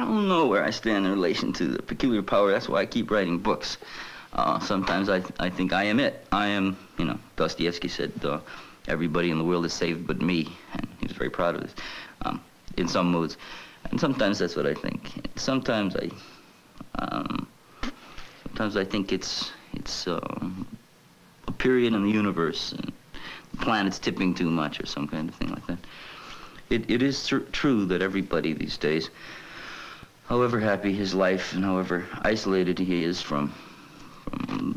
don't know where I stand in relation to the peculiar power. That's why I keep writing books. Sometimes I think I am it. I am, you know, Dostoevsky said, everybody in the world is saved but me, and he was very proud of this, in some moods. And sometimes that's what I think. Sometimes I think it's a period in the universe, and the planet's tipping too much or some kind of thing like that. It is true that everybody these days, however happy his life and however isolated he is from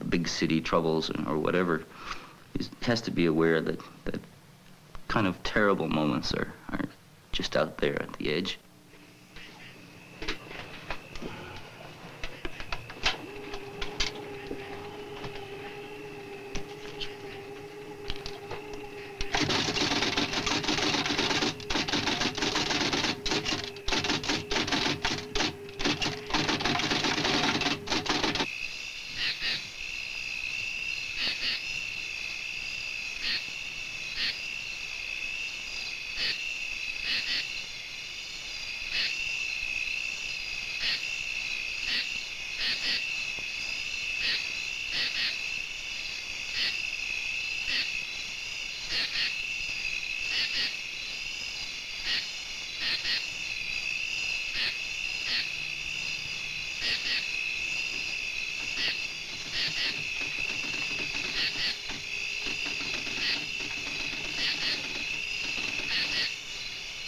big city troubles or whatever, he has to be aware that kind of terrible moments are just out there at the edge.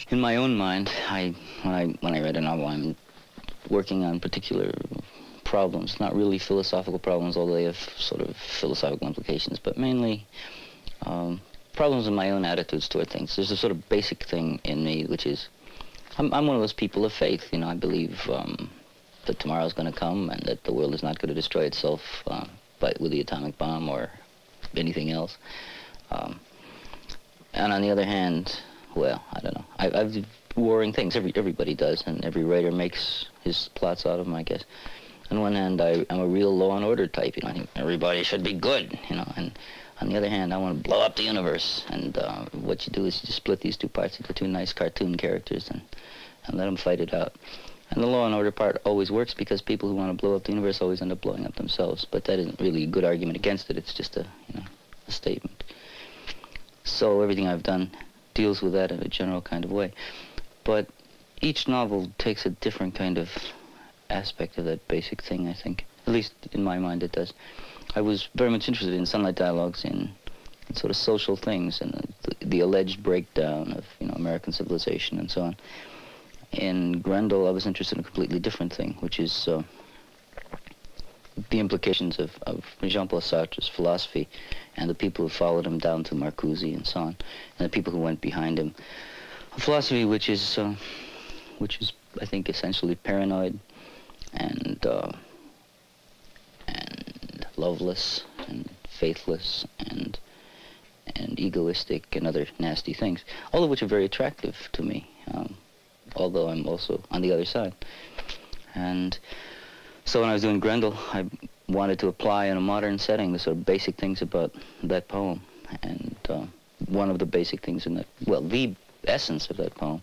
In my own mind, when I read a novel, I'm working on particular problems, not really philosophical problems, although they have sort of philosophical implications, but mainly problems in my own attitudes toward things. There's a sort of basic thing in me, which is, I'm one of those people of faith. You know, I believe that tomorrow's going to come and that the world is not going to destroy itself with the atomic bomb or anything else. And on the other hand, well, I don't know. I've warring things. Everybody does, and every writer makes his plots out of them, I guess. On one hand, I'm a real law and order type. You know, I think everybody should be good. You know, and on the other hand, I want to blow up the universe. And what you do is you just split these two parts into two nice cartoon characters and let them fight it out. And the law and order part always works because people who want to blow up the universe always end up blowing up themselves. But that isn't really a good argument against it. It's just a statement. So everything I've done deals with that in a general kind of way. But each novel takes a different kind of aspect of that basic thing, I think. At least in my mind it does. I was very much interested in Sunlight Dialogues, in sort of social things, and the alleged breakdown of, you know, American civilization and so on. In Grendel, I was interested in a completely different thing, which is the implications of Jean-Paul Sartre's philosophy and the people who followed him down to Marcuse and so on, and the people who went behind him. A philosophy which is I think, essentially paranoid and loveless and faithless and egoistic and other nasty things, all of which are very attractive to me, although I'm also on the other side. And so when I was doing Grendel, I wanted to apply in a modern setting the sort of basic things about that poem. And one of the basic things in that, well, the essence of that poem,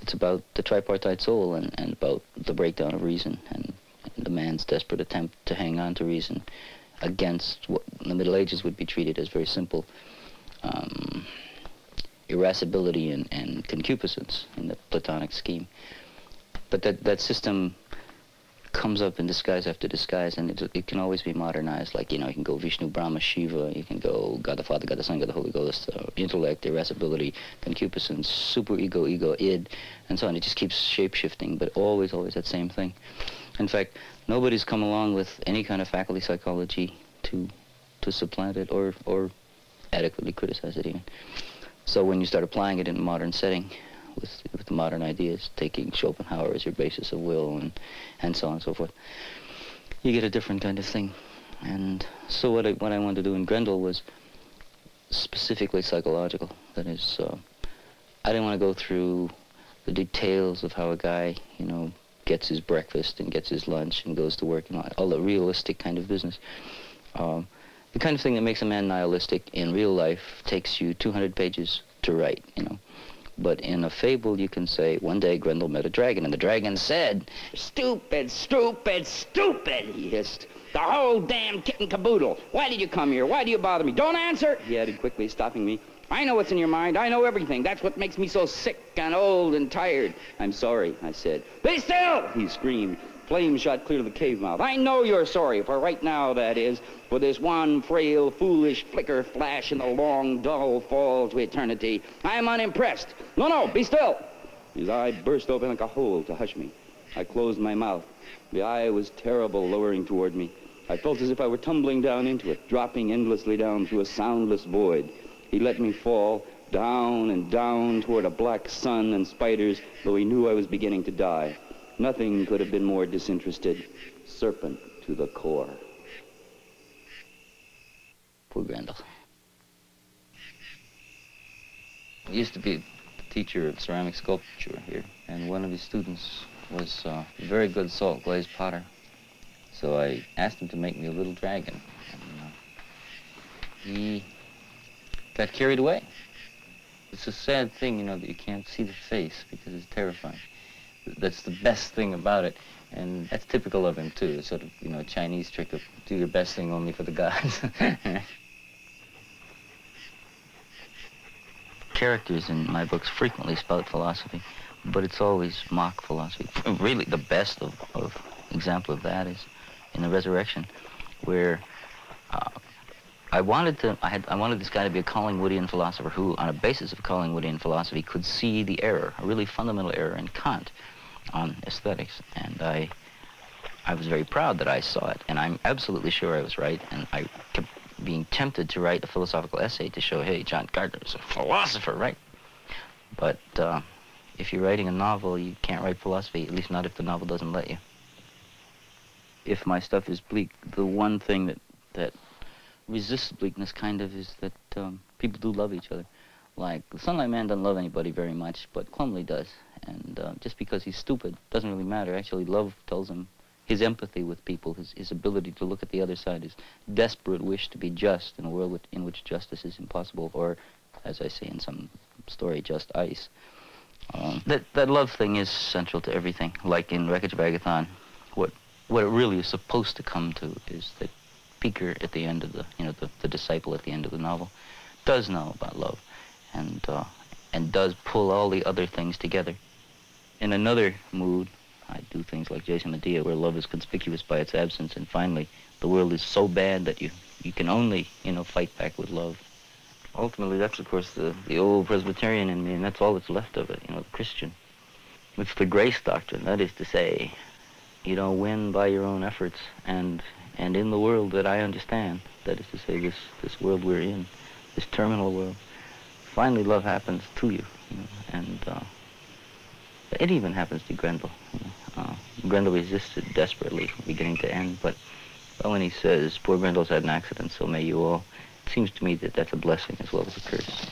it's about the tripartite soul and about the breakdown of reason and the man's desperate attempt to hang on to reason against what in the Middle Ages would be treated as very simple irascibility and concupiscence in the Platonic scheme. But that system comes up in disguise after disguise, and it can always be modernized. Like, you know, you can go Vishnu, Brahma, Shiva, you can go God the Father, God the Son, God the Holy Ghost, intellect, irascibility, concupiscence, super ego, id, and so on. It just keeps shape-shifting, but always that same thing. In fact, nobody's come along with any kind of faculty psychology to supplant it or adequately criticize it even. So when you start applying it in a modern setting, with modern ideas, taking Schopenhauer as your basis of will and so on and so forth, you get a different kind of thing. And so what I wanted to do in Grendel was specifically psychological. That is, I didn't want to go through the details of how a guy, you know, gets his breakfast and gets his lunch and goes to work and all the realistic kind of business. The kind of thing that makes a man nihilistic in real life takes you 200 pages to write, you know. But in a fable, you can say, one day Grendel met a dragon, and the dragon said, "Stupid, stupid, stupid," he hissed. "The whole damn kit and caboodle. Why did you come here? Why do you bother me? Don't answer," he added quickly, stopping me. "I know what's in your mind. I know everything. That's what makes me so sick and old and tired." "I'm sorry," I said. "Be still," he screamed. Flames shot clear to the cave mouth. "I know you're sorry, for right now, that is, for this one frail, foolish flicker flash in the long, dull fall to eternity. I'm unimpressed. No, be still." His eye burst open like a hole to hush me. I closed my mouth. The eye was terrible, lowering toward me. I felt as if I were tumbling down into it, dropping endlessly down through a soundless void. He let me fall, down and down toward a black sun and spiders, though he knew I was beginning to die. Nothing could have been more disinterested. Serpent to the core. Poor Grendel. I used to be the teacher of ceramic sculpture here, and one of his students was a very good salt glazed potter. So I asked him to make me a little dragon. And, he got carried away. It's a sad thing, you know, that you can't see the face because it's terrifying. That's the best thing about it, and that's typical of him too. It's sort of, you know, a Chinese trick of do your best thing only for the gods. Characters in my books frequently spout philosophy, but it's always mock philosophy. Really, the best of example of that is in The Resurrection, where I wanted this guy to be a Collingwoodian philosopher who, on a basis of Collingwoodian philosophy, could see the error, a really fundamental error in Kant on aesthetics. And I was very proud that I saw it, and I'm absolutely sure I was right, and I kept being tempted to write a philosophical essay to show, hey, John Gardner is a philosopher, right? But if you're writing a novel, you can't write philosophy, at least not if the novel doesn't let you. If my stuff is bleak, the one thing that resists bleakness kind of is that people do love each other. Like, the Sunlight Man doesn't love anybody very much, but Plumley does. And just because he's stupid doesn't really matter. Actually, love tells him his empathy with people, his ability to look at the other side, his desperate wish to be just in a world in which justice is impossible, or, as I say in some story, just ice. That love thing is central to everything. Like in Wreckage of Agathon, what it really is supposed to come to is that Peaker at the end of the disciple at the end of the novel, does know about love, and does pull all the other things together. In another mood, I do things like Jason Medea, where love is conspicuous by its absence, and finally, the world is so bad that you can only, fight back with love. Ultimately, that's, of course, the old Presbyterian in me, and that's all that's left of it, the Christian. It's the grace doctrine, that is to say, you don't win by your own efforts, and in the world that I understand, that is to say, this world we're in, this terminal world, finally love happens to you, and it even happens to Grendel. Grendel resisted desperately from beginning to end, but when he says, poor Grendel's had an accident, so may you all, it seems to me that that's a blessing as well as a curse.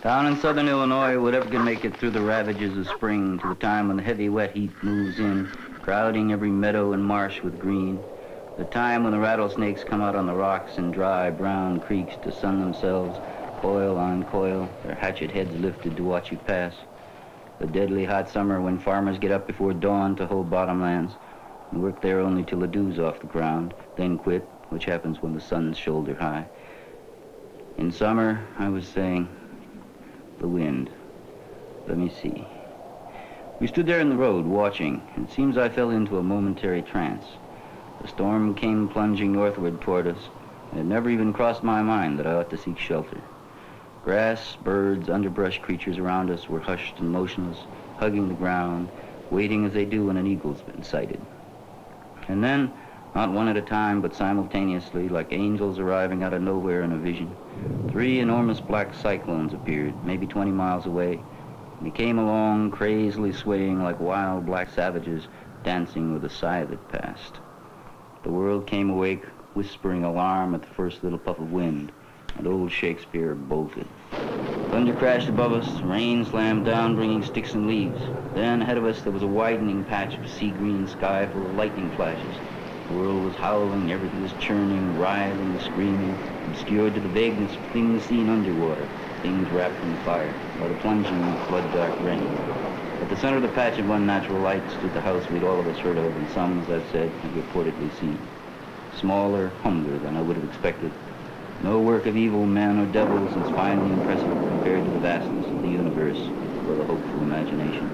Down in southern Illinois, whatever can make it through the ravages of spring to the time when the heavy wet heat moves in, crowding every meadow and marsh with green, the time when the rattlesnakes come out on the rocks in dry, brown creeks to sun themselves, coil on coil, their hatchet heads lifted to watch you pass, the deadly hot summer when farmers get up before dawn to hoe bottomlands and work there only till the dew's off the ground, then quit, which happens when the sun's shoulder high. In summer, I was saying, the wind. Let me see. We stood there in the road, watching, and it seems I fell into a momentary trance. The storm came plunging northward toward us, and it never even crossed my mind that I ought to seek shelter. Grass, birds, underbrush creatures around us were hushed and motionless, hugging the ground, waiting as they do when an eagle's been sighted. And then, Not one at a time, but simultaneously, like angels arriving out of nowhere in a vision. 3 enormous black cyclones appeared, maybe 20 miles away. They came along, crazily swaying like wild black savages, dancing with a sigh that passed. The world came awake, whispering alarm at the first little puff of wind, and old Shakespeare bolted. Thunder crashed above us, rain slammed down, bringing sticks and leaves. Then ahead of us there was a widening patch of sea-green sky full of lightning flashes. The world was howling, everything was churning, writhing, screaming, obscured to the vagueness of things seen underwater, things wrapped in fire, or the plunging, flood-dark rain. At the center of the patch of unnatural light stood the house we'd all of us heard of, and some, as I've said, had reportedly seen. Smaller, humbler than I would have expected. No work of evil men or devils is finely impressive compared to the vastness of the universe for the hopeful imagination.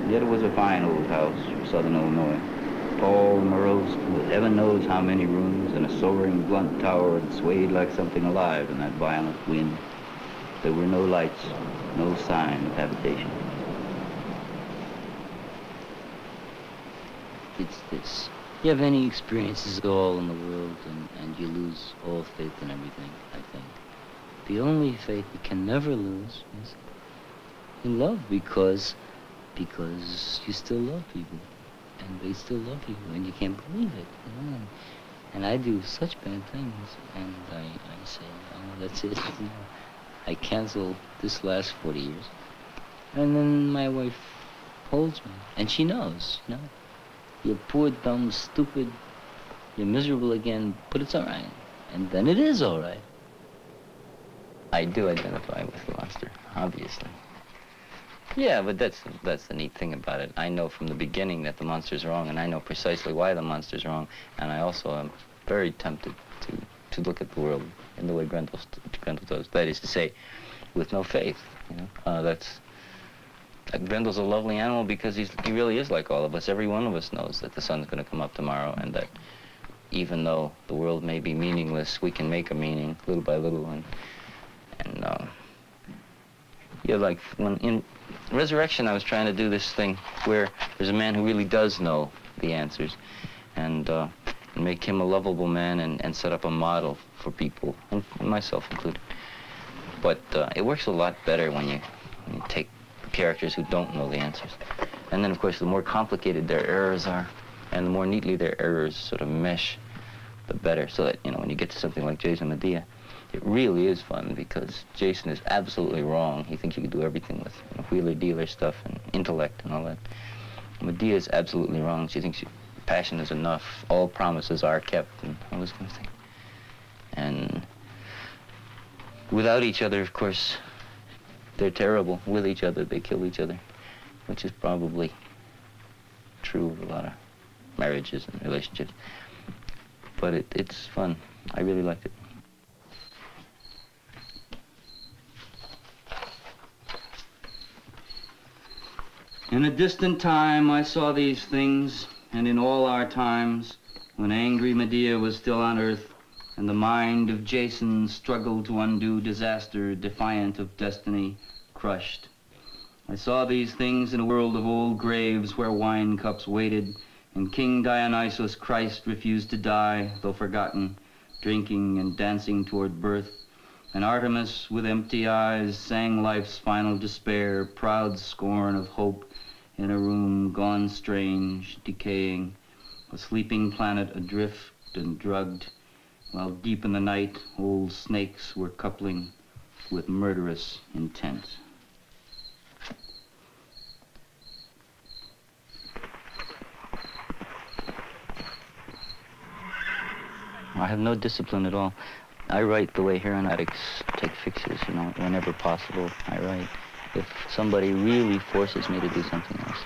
Yet it was a fine old house from southern Illinois. Tall, morose, with heaven knows how many rooms, and a soaring, blunt tower that swayed like something alive in that violent wind. There were no lights, no sign of habitation. It's this. You have any experiences at all in the world, and you lose all faith in everything, I think. The only faith you can never lose is in love, because you still love people. And they still love you, and you can't believe it, you know. And I do such bad things, and I say, oh, that's it. You know. I cancel this last 40 years. And then my wife holds me, and she knows, you know. You're poor, dumb, stupid, you're miserable again, but it's all right. And then it is all right. I do identify with the monster, obviously. Yeah, but that's the neat thing about it. I know from the beginning that the monster's wrong, and I know precisely why the monster's wrong, and I also am very tempted to look at the world in the way Grendel does. That is to say, with no faith. You know, Grendel's a lovely animal because he really is like all of us. Every one of us knows that the sun's going to come up tomorrow, and that even though the world may be meaningless, we can make a meaning little by little, and yeah, like when in Resurrection, I was trying to do this thing where there's a man who really does know the answers, and make him a lovable man and set up a model for people, and myself included. But it works a lot better when you take characters who don't know the answers. And then, of course, the more complicated their errors are, and the more neatly their errors sort of mesh, the better. So that, you know, when you get to something like Jason Medea, it really is fun because Jason is absolutely wrong. He thinks you can do everything with wheeler-dealer stuff and intellect and all that. Medea is absolutely wrong. She thinks passion is enough, all promises are kept, and all this kind of thing. And without each other, of course, they're terrible. With each other, they kill each other, which is probably true of a lot of marriages and relationships. But it's fun. I really liked it. In a distant time, I saw these things, and in all our times, when angry Medea was still on earth, and the mind of Jason struggled to undo disaster, defiant of destiny, crushed. I saw these things in a world of old graves where wine cups waited, and King Dionysus Christ refused to die, though forgotten, drinking and dancing toward birth. And Artemis, with empty eyes, sang life's final despair, proud scorn of hope, in a room gone strange, decaying, a sleeping planet adrift and drugged, while deep in the night, old snakes were coupling with murderous intent. I have no discipline at all. I write the way heroin addicts take fixes, you know, whenever possible, I write. If somebody really forces me to do something else,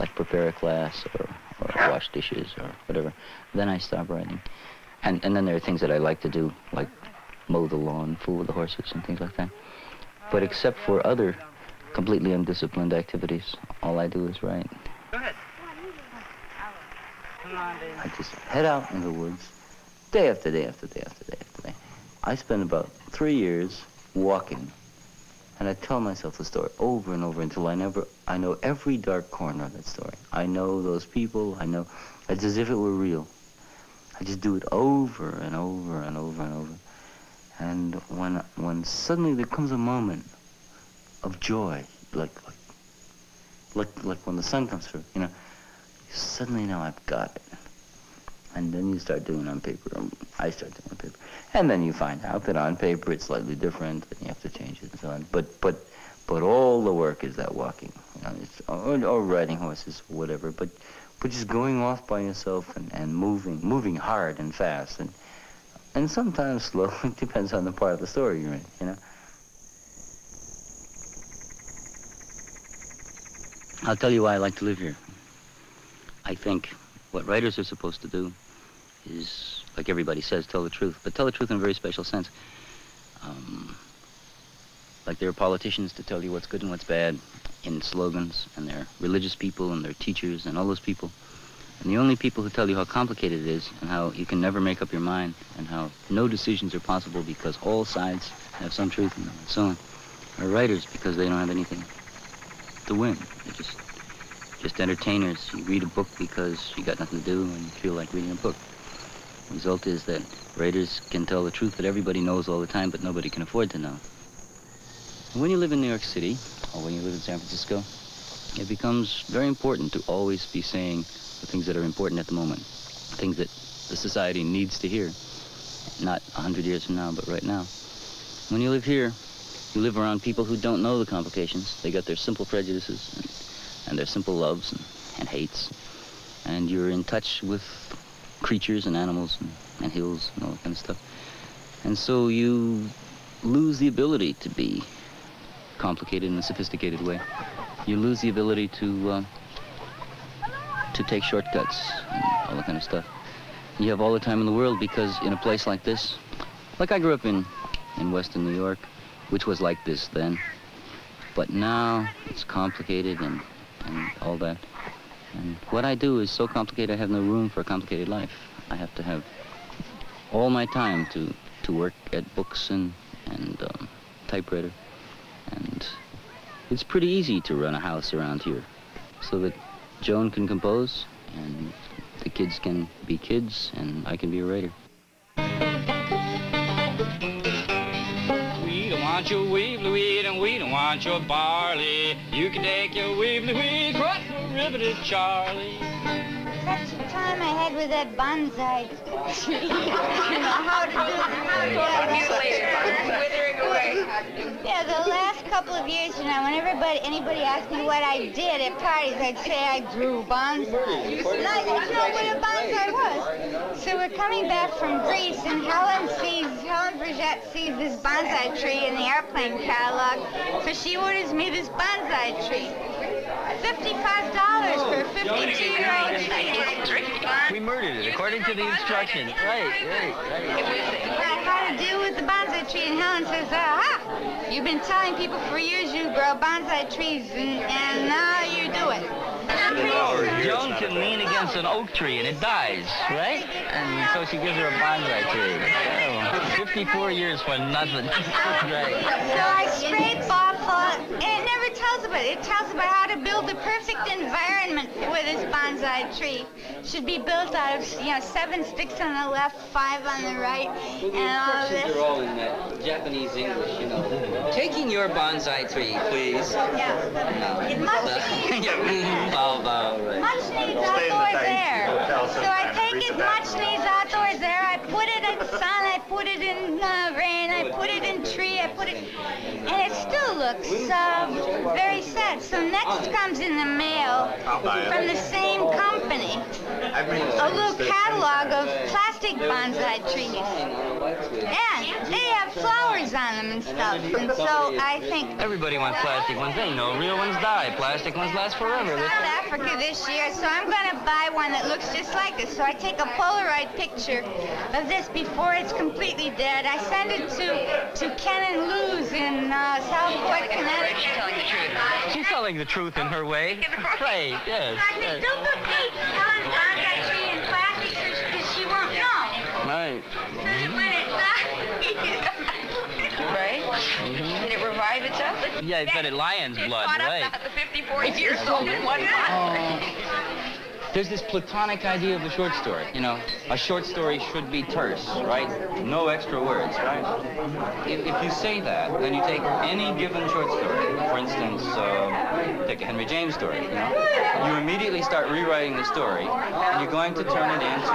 like prepare a class or wash dishes or whatever, then I stop writing. And then there are things that I like to do, like mow the lawn, fool with the horses and things like that. But except for other completely undisciplined activities, all I do is write. Go ahead. Come on, baby. I just head out in the woods, day after day after day after day after day. I spend about 3 years walking And I tell myself the story over and over until I know every dark corner of that story. I know those people, I know, it's as if it were real. I just do it over and over and over and over. And when suddenly there comes a moment of joy, like when the sun comes through, you know, you suddenly know I've got it. And then you start doing it on paper. I start doing it on paper. And then you find out that on paper it's slightly different, and you have to change it and so on. But all the work is that walking, you know, it's, or riding horses, whatever. But just going off by yourself and moving hard and fast, and sometimes slow. It depends on the part of the story you're in, you know. I'll tell you why I like to live here. I think what writers are supposed to do is, like everybody says, tell the truth, but tell the truth in a very special sense. Like there are politicians to tell you what's good and what's bad in slogans, and there are religious people and there are teachers and all those people. And the only people who tell you how complicated it is and how you can never make up your mind and how no decisions are possible because all sides have some truth in them and so on are writers, because they don't have anything to win. They're just entertainers. You read a book because you got nothing to do and you feel like reading a book. The result is that writers can tell the truth that everybody knows all the time, but nobody can afford to know. And when you live in New York City, or when you live in San Francisco, it becomes very important to always be saying the things that are important at the moment, things that the society needs to hear, not 100 years from now, but right now. When you live here, you live around people who don't know the complications. They got their simple prejudices and their simple loves and hates, and you're in touch with creatures and animals and hills and all that kind of stuff. And so you lose the ability to be complicated in a sophisticated way. You lose the ability to take shortcuts and all that kind of stuff. You have all the time in the world, because in a place like this, like I grew up in Western New York, which was like this then, but now it's complicated and all that. And what I do is so complicated I have no room for a complicated life. I have to have all my time to work at books and typewriter. And it's pretty easy to run a house around here so that Joan can compose and the kids can be kids and I can be a writer. We don't want your weevily wheat and we don't want your barley. You can take your weevily wheat across the river to Charlie. Such a time I had with that bonsai tree. You know how to do it. Withering away. Yeah, the last couple of years, you know, when anybody asked me what I did at parties, I'd say I grew bonsai. And I didn't know what a bonsai was. So we're coming back from Greece, and Helen Brigitte sees this bonsai tree in the airplane catalog, so she orders me this bonsai tree. $55 for a 52-year-old tree. We murdered it according to the instructions. Right. How to deal with the bonsai tree, and Helen says, aha, you've been telling people for years you grow bonsai trees, and now you do it. Joan can lean against an oak tree and it dies, right? And so she gives her a bonsai tree. Oh, 54 years for nothing. Right. So I scrape off, and it never tells about it. It tells about how to build the perfect environment for this bonsai tree. Should be built out of, 7 sticks on the left, 5 on the right, and all of this. They're all in that Japanese English, you know. Taking your bonsai tree, please. Yeah. It must be. Right. Much needs outdoors air. So I take it, much needs outdoors air. I put it in sun, I put it in rain, I put it in tree, and it still looks very sad. So next comes in the mail from the same company a little catalog of plastic bonsai trees. And they have flowers on them and stuff. And so I think... Everybody wants plastic ones. They know real ones die. Plastic ones last forever. South Africa this year, so I'm going to buy one that looks just like this. So I take a Polaroid picture of this before it's completely dead. I send it to Ken and Lou's in Southport, Connecticut. She's telling the truth. She's telling the truth in her way. Right, yes. I said, don't put Helen's bonsai tree in plastic because she won't know. Right. When it dies. Right? And it revives. private stuff? Yeah, he fed it lion's blood, Caught right? up to 54 years old in 1 month. There's this platonic idea of the short story. You know, a short story should be terse, right? No extra words, right? If you say that, then you take any given short story. For instance, take a Henry James story, you know? You immediately start rewriting the story, and you're going to turn it into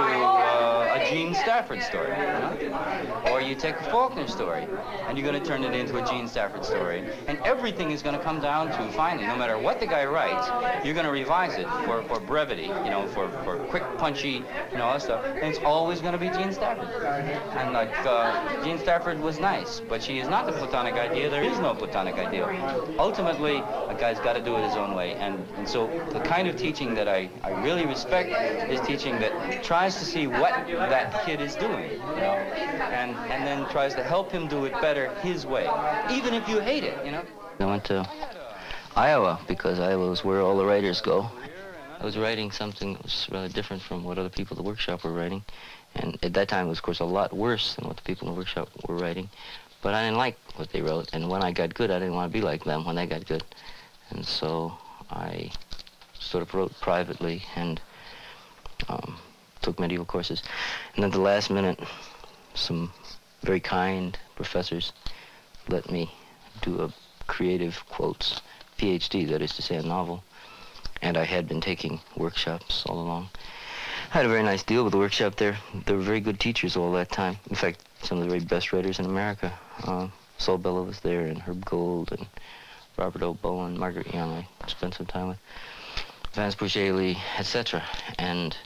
a Gene Stafford story, you know? Or you take a Faulkner story, and you're going to turn it into a Gene Stafford story. And everything is going to come down to, finally, no matter what the guy writes, you're going to revise it for brevity, you know, for quick, punchy, you know, all that stuff. And it's always going to be Gene Stafford. And like, Gene Stafford was nice, but she is not the platonic idea. There is no platonic idea. Ultimately, a guy's got to do it his own way. And so the kind of teaching that I really respect is teaching that tries to see what that kid is doing, you know, and then tries to help him do it better his way, even if you hate it, you know. I went to Iowa because Iowa was where all the writers go. I was writing something that was rather different from what other people at the workshop were writing. And at that time, it was, of course, a lot worse than what the people in the workshop were writing. But I didn't like what they wrote. And when I got good, I didn't want to be like them when they got good. And so I sort of wrote privately and took medieval courses. And at the last minute, some very kind professors let me do a creative quotes PhD, that is to say, a novel. And I had been taking workshops all along. I had a very nice deal with the workshop there. They were very good teachers all that time. In fact, some of the very best writers in America. Saul Bellow was there, and Herb Gold, and Robert O. Bowen, Margaret Young, I spent some time with, Vance Burgeli, etc. And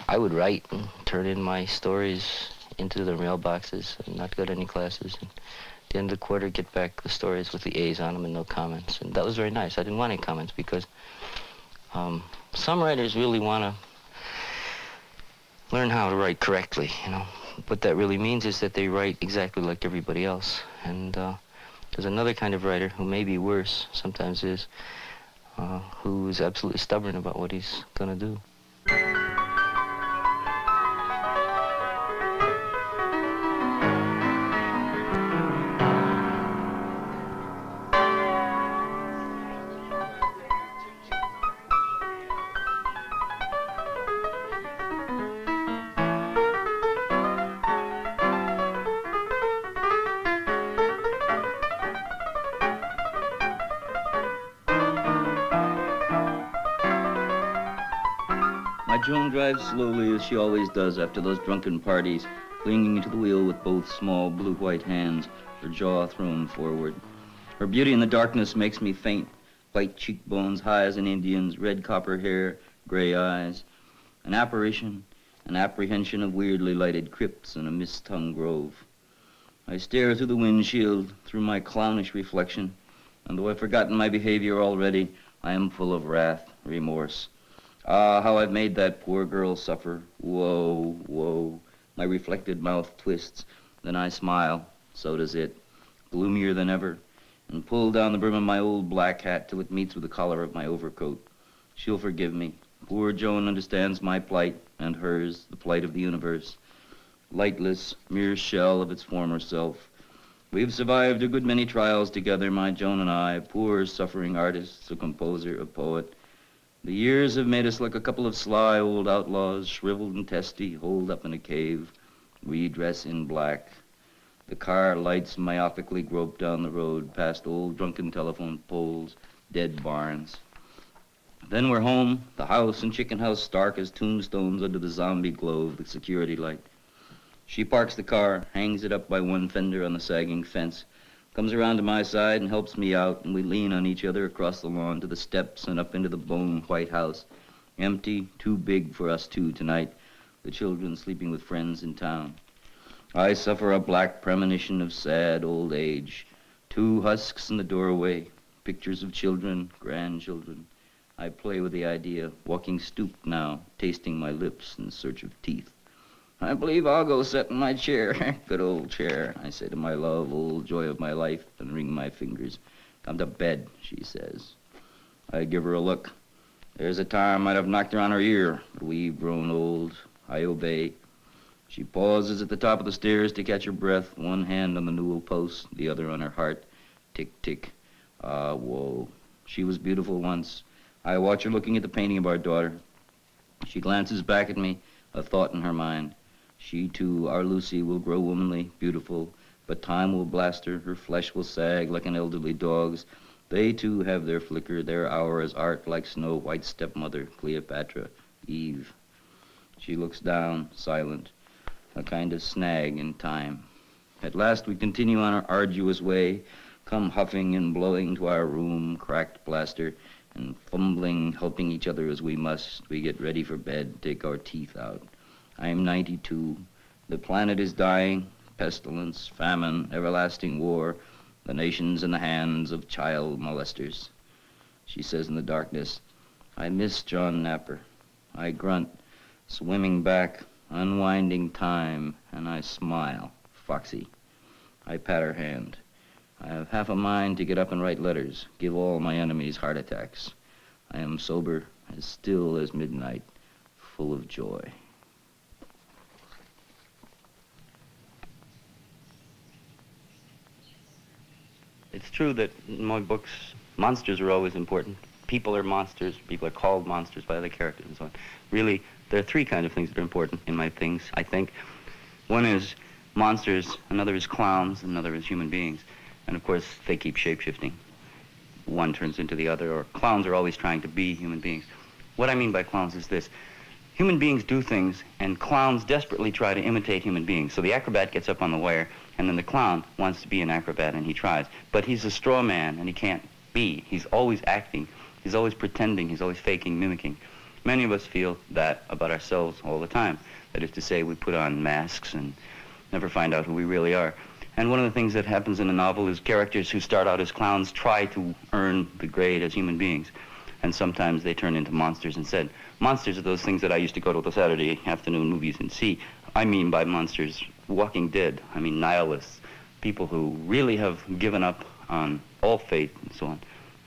I would write and turn in my stories into their mailboxes and not go to any classes. And at the end of the quarter, get back the stories with the A's on them and no comments. And that was very nice. I didn't want any comments because some writers really want to learn how to write correctly, you know. What that really means is that they write exactly like everybody else. And there's another kind of writer who may be worse, sometimes is, who is absolutely stubborn about what he's going to do. Joan drives slowly, as she always does after those drunken parties, clinging to the wheel with both small blue-white hands, her jaw thrown forward. Her beauty in the darkness makes me faint. White cheekbones, high as an Indian's, red copper hair, gray eyes. An apparition, an apprehension of weirdly lighted crypts in a mist-hung grove. I stare through the windshield, through my clownish reflection, and though I've forgotten my behavior already, I am full of wrath, remorse. Ah, how I've made that poor girl suffer. Woe, woe. My reflected mouth twists. Then I smile. So does it. Gloomier than ever. And pull down the brim of my old black hat till it meets with the collar of my overcoat. She'll forgive me. Poor Joan understands my plight, and hers, the plight of the universe. Lightless, mere shell of its former self. We've survived a good many trials together, my Joan and I, poor suffering artists, a composer, a poet. The years have made us like a couple of sly old outlaws, shriveled and testy, holed up in a cave. We dress in black. The car lights myopically grope down the road, past old drunken telephone poles, dead barns. Then we're home, the house and chicken house stark as tombstones under the zombie glow of the security light. She parks the car, hangs it up by one fender on the sagging fence, comes around to my side and helps me out, and we lean on each other across the lawn to the steps and up into the bone-white house. Empty, too big for us two tonight, the children sleeping with friends in town. I suffer a black premonition of sad old age. 2 husks in the doorway, pictures of children, grandchildren. I play with the idea, walking stooped now, tasting my lips in search of teeth. I believe I'll go sit in my chair. Good old chair, I say to my love, old joy of my life, and wring my fingers. Come to bed, she says. I give her a look. There's a time I'd have knocked her on her ear, but we've grown old. I obey. She pauses at the top of the stairs to catch her breath, one hand on the newel post, the other on her heart. Tick, tick. Ah, whoa. She was beautiful once. I watch her looking at the painting of our daughter. She glances back at me, a thought in her mind. She, too, our Lucy, will grow womanly, beautiful, but time will blast her. Her flesh will sag like an elderly dog's. They, too, have their flicker, their hour as art like Snow White's stepmother, Cleopatra, Eve. She looks down, silent, a kind of snag in time. At last we continue on our arduous way, come huffing and blowing to our room, cracked plaster, and fumbling, helping each other as we must. We get ready for bed, take our teeth out. I am 92. The planet is dying. Pestilence, famine, everlasting war. The nation's in the hands of child molesters. She says in the darkness, I miss John Napper. I grunt, swimming back, unwinding time, and I smile, foxy. I pat her hand. I have half a mind to get up and write letters, give all my enemies heart attacks. I am sober, as still as midnight, full of joy. It's true that in my books, monsters are always important. People are monsters. People are called monsters by other characters and so on. Really, there are three kinds of things that are important in my things, I think. One is monsters, another is clowns, another is human beings. And of course, they keep shape-shifting. One turns into the other, or clowns are always trying to be human beings. What I mean by clowns is this. Human beings do things, and clowns desperately try to imitate human beings. So the acrobat gets up on the wire, and then the clown wants to be an acrobat, and he tries. But he's a straw man, and he can't be. He's always acting. He's always pretending. He's always faking, mimicking. Many of us feel that about ourselves all the time. That is to say, we put on masks and never find out who we really are. And one of the things that happens in a novel is characters who start out as clowns try to earn the grade as human beings. And sometimes they turn into monsters instead. Monsters are those things that I used to go to the Saturday afternoon movies and see. I mean by monsters, Walking Dead. I mean nihilists, people who really have given up on all fate and so on,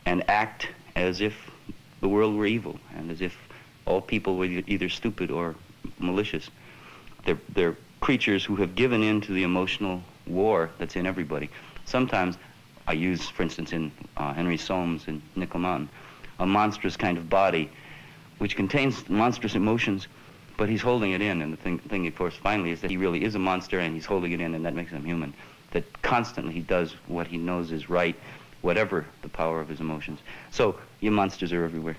and act as if the world were evil, and as if all people were either stupid or malicious. They're creatures who have given in to the emotional war that's in everybody. Sometimes I use, for instance, in Henry Soames in Nickel Mountain, a monstrous kind of body which contains monstrous emotions, but he's holding it in. And the thing, of course, finally is that he really is a monster and he's holding it in, and that makes him human. That constantly he does what he knows is right, whatever the power of his emotions. So your monsters are everywhere.